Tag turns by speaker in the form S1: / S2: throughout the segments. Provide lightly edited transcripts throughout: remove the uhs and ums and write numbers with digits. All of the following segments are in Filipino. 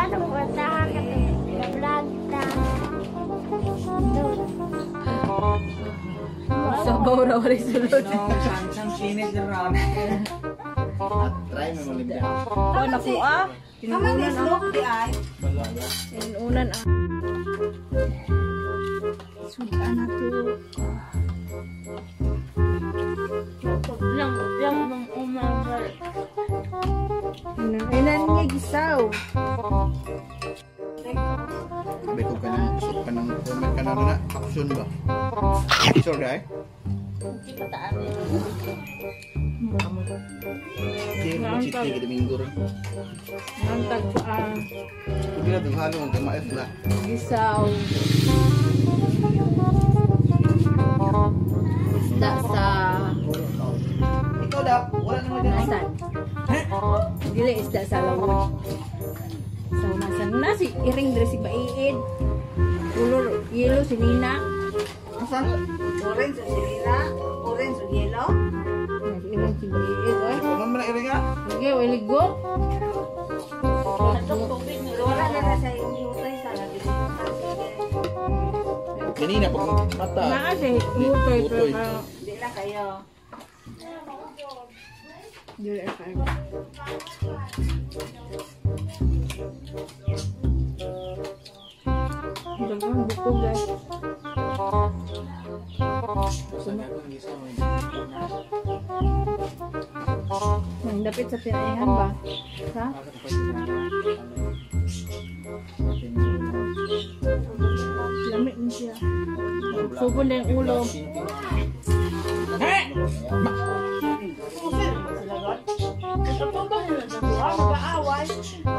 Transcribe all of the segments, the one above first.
S1: Paano ko tahan ka vlog ta?
S2: Sabaw na wala sulod.
S3: Sang sinit na ron. Try mo mo libya.
S2: Oh, naku ah. Tinuunan ah. Tinuunan ah. Sudah na to.
S1: Yang umabal.
S2: Inan niya gisaw.
S3: Sabi ko ka na, isip ka ng comment ka na action ba? Sure guy?
S1: Hindi pataan eh.
S3: Hindi mo chitli kita minggu rin.
S2: Nantag ah.
S3: Hindi na tunghalo ang kamaes na.
S2: Gisaw. Isda sa
S3: Ikaw daw, wala naman dyan.
S2: nasan? Dili isda sa lawod. Sa nasan na si iring dre si Baiid. Ulor yelo si Nina.
S3: Asan?
S4: Orange o silila, orange o yellow.
S2: Nag-iring si Baiid ay.
S3: Kung man iring nga?
S2: Sige, waligo.
S4: Wala na na sa inyutay sa lagi.
S3: Kanina pag mata.
S2: Naa si Utoy
S3: Utoy.
S2: pero
S4: Di lang kayo.
S2: dili ay. Dagang buko guys. Nang dapit sa pinayahan ba? Ha? Lamig mo siya. Subon na yung ulo.
S4: Mag-aaway.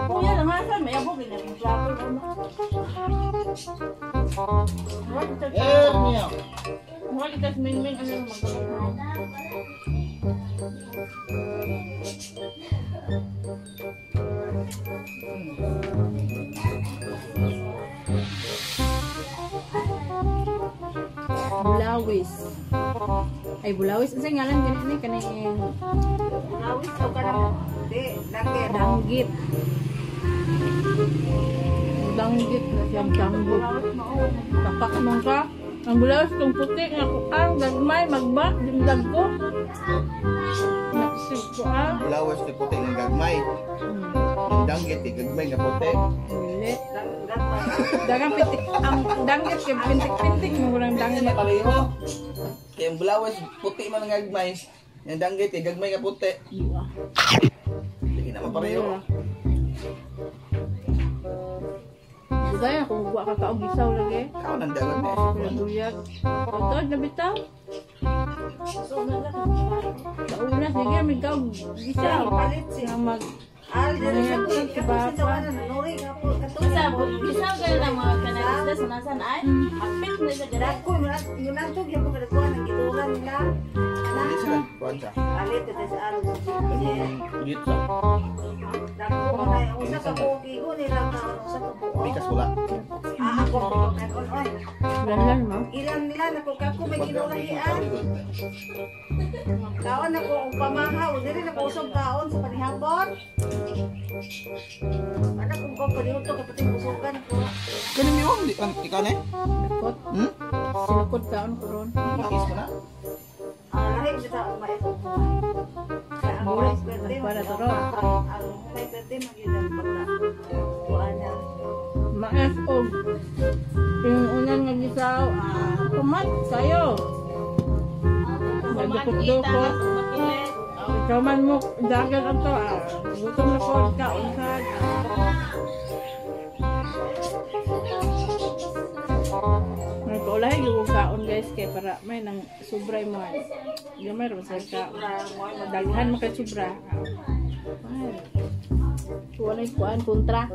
S4: Kuya lang nga sa may abog na yung plato.
S3: Mia.
S2: Wali kas ming-ming ano yung magkakaroon. Bulawis. Ay, bulawis. Ang ngalan ganyan ni kanang
S4: Awis o ka na. Di, langit.
S2: danggit. Danggit na siyang danggit. Tapak man ka. Ang bulawis kung puti nga kuang gagmay magba dimdag ko. Naksig ko ah.
S3: Lawas ni puti ng gagmay. Yung danggit ni gagmay nga puti.
S2: Dili. Dagang pitik ang danggit kay pintik-pintik mo lang danggit.
S3: Pareho. Kaya yung bulawas puti man ng gagmay. Yung danggit ni gagmay nga puti. Sige naman pareho.
S2: Dugay ako buwa ka kaog gisaw lagi.
S3: Ikaw nang dagat na.
S2: Buyag. Totoo na bitaw. Sa una sige may kaog gisaw.
S4: Palit siya.
S2: Nga mag
S4: Al, dili siya.
S2: Ngayon,
S4: Kapag sa tawanan, nuri ka po.
S1: Bisa kayo lang mga kanalisda sa nasan ay. Apit na siya dira.
S4: Ako, yung nantog yung mga nagkuhan ng gituran nila.
S3: Hindi sila. Kuhan siya.
S4: Palit ito sa al.
S3: Ulit sa.
S4: Dako mo na yung usa ka bugi ko nila na usa ka buo.
S3: Bikas wala.
S4: Ako ko kanon oy.
S2: lanlan mo.
S4: Ilan nila nakukako may ginulahian. Kaon ako og pamahaw, dili na ko usog kaon sa panihapon. Anak kong ko paniuto kapatid usugan ko.
S3: Ganun mo, ikaw na eh?
S2: Sinukot.
S3: Hmm?
S2: Sinukot kaon ko ron.
S3: Pakis mo na?
S4: Lahi kita umay ko. Kaya ang
S2: Mura,
S4: birthday
S2: para to ron.
S4: ang may birthday magidan pagka. Kuan na.
S2: Maes og yung unang nga gisaw, kumat kayo. Nagdukot-dukot. Ikaw man mo, dagan ang to, gutom na ko, kaunsan. Nagkaulahin yung kaon guys, kaya para may nang sobra mo. Gamay rin sa kaon. Daghan mo kay sobra. Ay. Wala yung kuan, kontra.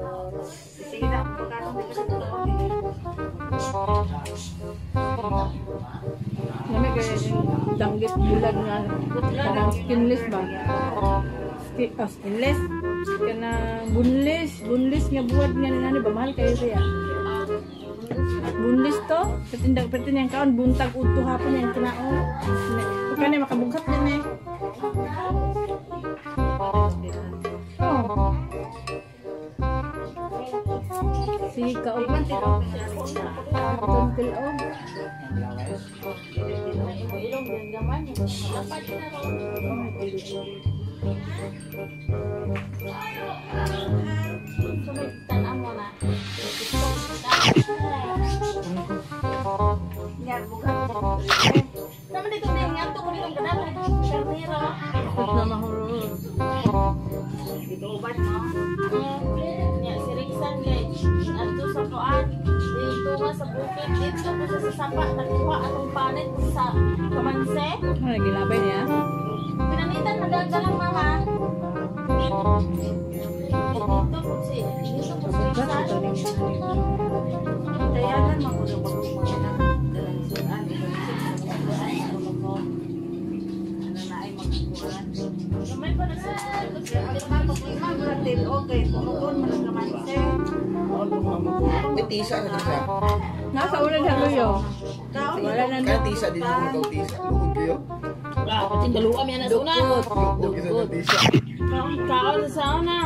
S4: Sige na pagkano dito sa tuwa.
S2: Gamay kaya yung danggit bulag nga. Parang skinless ba? Skinless. Kana bunless. Bunless nga buwad nga nani ba? Mahal kayo siya. Bunless to. Katindag pati niyang kaon. Buntag uto hapon niyang kinaon. Kaya niya makabungkat din eh. Oh. Ika o
S4: Iban tinong pinasita.
S2: tuntil o.
S1: Ilong din gaman. Dapat na ro. Sunod tanan mo na.
S4: Yan, bukan.
S1: Sama dito din nga to dito kada karnero.
S2: Tapos na mahurot.
S4: Dito uban mo.
S1: Ya si Riksan guys. Adto sa kuan. Dito nga sa bukid dito ko sa sapa nagkuha atong panet sa kamanse.
S2: Ano gilabay niya?
S1: Pinanitan madagalang mga. Dito po si Riksan.
S4: Tayanan mo ko mga na. Dalang sunan. Ano na ay magkuhan.
S1: May pa na sa
S4: Okay, pumuton mo ng kamanse.
S3: May tisa na tisa.
S2: Nasa ulan sa luyo. Wala na
S3: Kaya tisa din yung ikaw tisa. Lugod kayo.
S1: pating daluam yan na sa una.
S3: Lugod isa na tisa.
S1: Kaon sa sauna.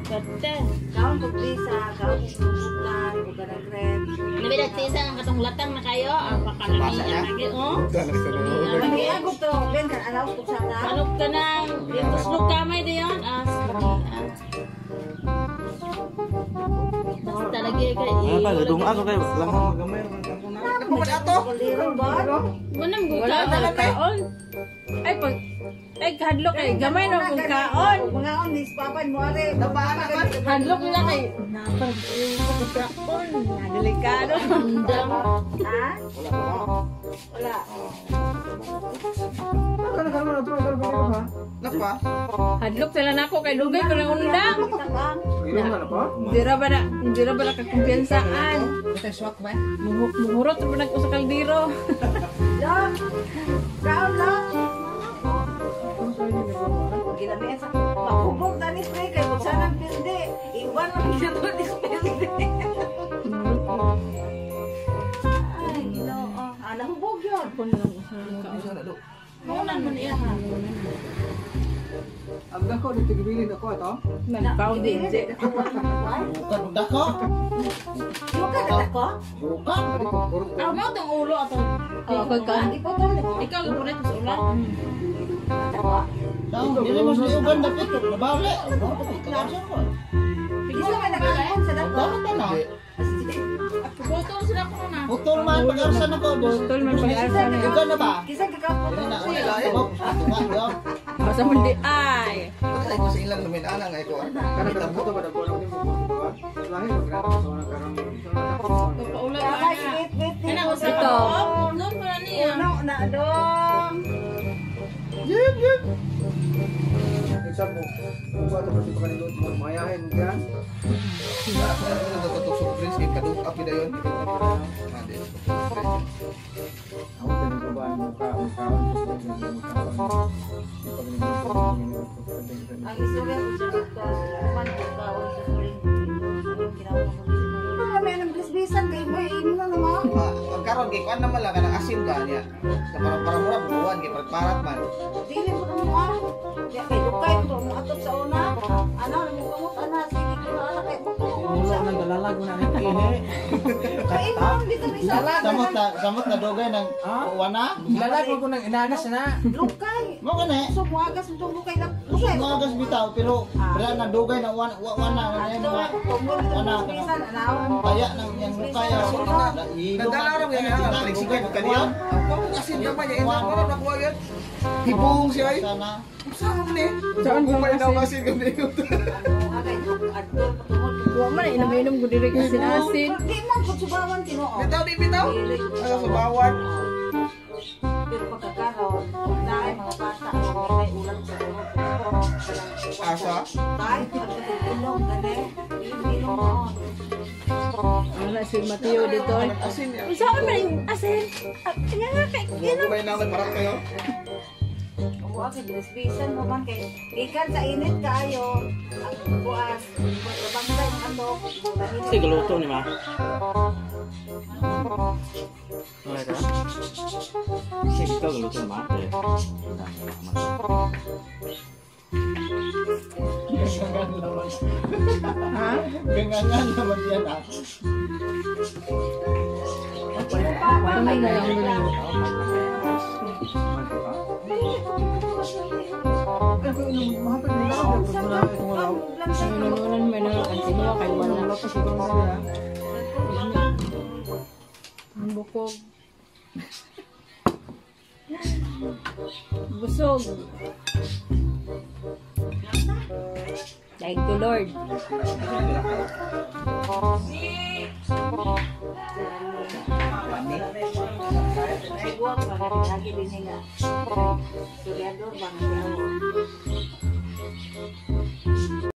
S1: Kate.
S4: Kaon pagpisa, kaon pagputan, pagkanagret.
S1: Nabidagtisa ang katong latang na kayo.
S3: Basa na.
S1: Pakalami oh.
S3: Dalag sa loob.
S4: Ang iago to, Ben, kan alaw ko sana.
S1: Manok ka nang dito slug kamay diyon. Basta lagi kay.
S5: Ano pa, gadung ako kayo. Langhang magamay.
S3: Ano ba ato?
S4: Kulirong ba?
S1: Manam
S2: wala
S1: guta.
S2: na kaon. Ay pag hadlok kay gamay na kung kaon.
S4: Mga onis, papan mo are.
S3: Nabaan naman.
S2: Hadlok nila kay napag kaon. Delikado.
S1: Undang.
S4: Ha?
S3: Wala pa.
S4: Wala.
S3: Napa?
S2: Hadlok sila nako kay dugay ko lang undang.
S4: Takang.
S2: Hindi ra ba nakakumpiyansaan.
S3: Ito swak ba?
S2: Muhurot ra ba nag usa kaldero.
S4: Lang. Kaon lang. Ginamit sa pakubog na ni Pre, kay kung saan ang pilde. Iwan lang ginagawa ni pilde. Ay, ginoo. Nahubog yun.
S2: Ako na lang usa kaon.
S3: Isa na do.
S1: Maunan mo niya ha.
S5: Ang ko dito gibilin ako ito.
S2: Nagpaon din si.
S3: Bukan dako.
S4: Yung ka na ko?
S3: Bukan.
S1: Ah, mo tong ulo ato.
S2: Oh, kag kan.
S4: Ipotol ni ko.
S1: Ikaw gipulit sa ulan.
S3: Daw, dili mo sa uban dapat nabali. Klaro ko.
S4: Isa ka nagkaon sa dako.
S3: Dapat na.
S1: Botol sila ko na.
S3: Putol man pag-arsan ako.
S2: Botol man pag-arsa na.
S3: Ikaw na ba?
S4: Kisa kakapotol
S3: Dili na
S4: siya.
S3: ako.
S2: Basta mo di ay.
S3: Patay ko sa ilang lumin ana nga ito.
S5: Karena kada buto kada bola ni mo. Lahi magkano sa mga karang.
S1: Paulan
S4: Kaya
S1: na.
S4: wait, wait.
S1: Kana ko sa
S2: Ito.
S1: Doon pa niya.
S4: Uno na dong.
S5: Isa mo. Kung sa to pati kanilo mayahin diyan.
S3: Ito surprise kay kadung api dayon.
S5: Ako din ko ba mo ka mo kaon
S4: Ang istorya ko sa dito, man ko kaon sa suling. Kinawa mo dito. May nang bisbisan kay mo imo na naman.
S3: Magkaroon kay kuan naman lang kanang asin ba niya. Sa para mura buwan kay parat man.
S4: Dili mo mo ah. Ya kay dukay mo mo atop sa una. Ano mo kamot ana sige ko ana kay mo.
S5: Ulo nang dalalag mo na ni kini.
S4: Kay mo dito bisa.
S3: Samot na dogay ng wana.
S5: Dalalag mo ko nang inagas na.
S4: Lukay.
S3: Mo kani.
S4: So muagas mo tong lukay na.
S3: Kusog
S4: Lukay.
S3: mga gas bitaw pero wala na dogay na wana
S4: Ato tumul
S3: Ana,
S4: dito bisan anaw.
S3: kaya nang yang kaya nagdalaram yan ang tricycle kaniya. Ako kasi naman yan ina ko na kuha yan. Hibong siya ay. Sana. Saan ni?
S2: Saan ko
S3: Kumain daw
S2: kasi?
S3: kasi gabi ko.
S4: Agay adto tumul.
S2: Wa man inom ko diri kasi asin.
S4: Di man ko subawan tinuo.
S3: Bitaw di bitaw. Ano sa bawat.
S4: Pero pagkakaroon, naay mga bata, may ulang sa ulo.
S3: Asa?
S4: Tay, pagkakilong, gani, inom mo.
S2: Wala si Mateo dito.
S3: Asin yan.
S2: Saan man yung asin? Nga nga kay
S3: Kumain na lang marat kayo.
S4: Buwa kay bilis-bisan mo man kay ikan sa init kaayo. Ang buwas, bangsa yung atok.
S5: Sige luto ni ma. Wala ka? Sige ka luto ma.
S2: ha?
S3: Gangangan naman yan ah.
S2: Kami na lang doon. Nununan may nakakansin mo kay wala. Ang bukog. Busog. Thank you, Lord.
S4: Buwak ba lagi din nga. Sulyador bang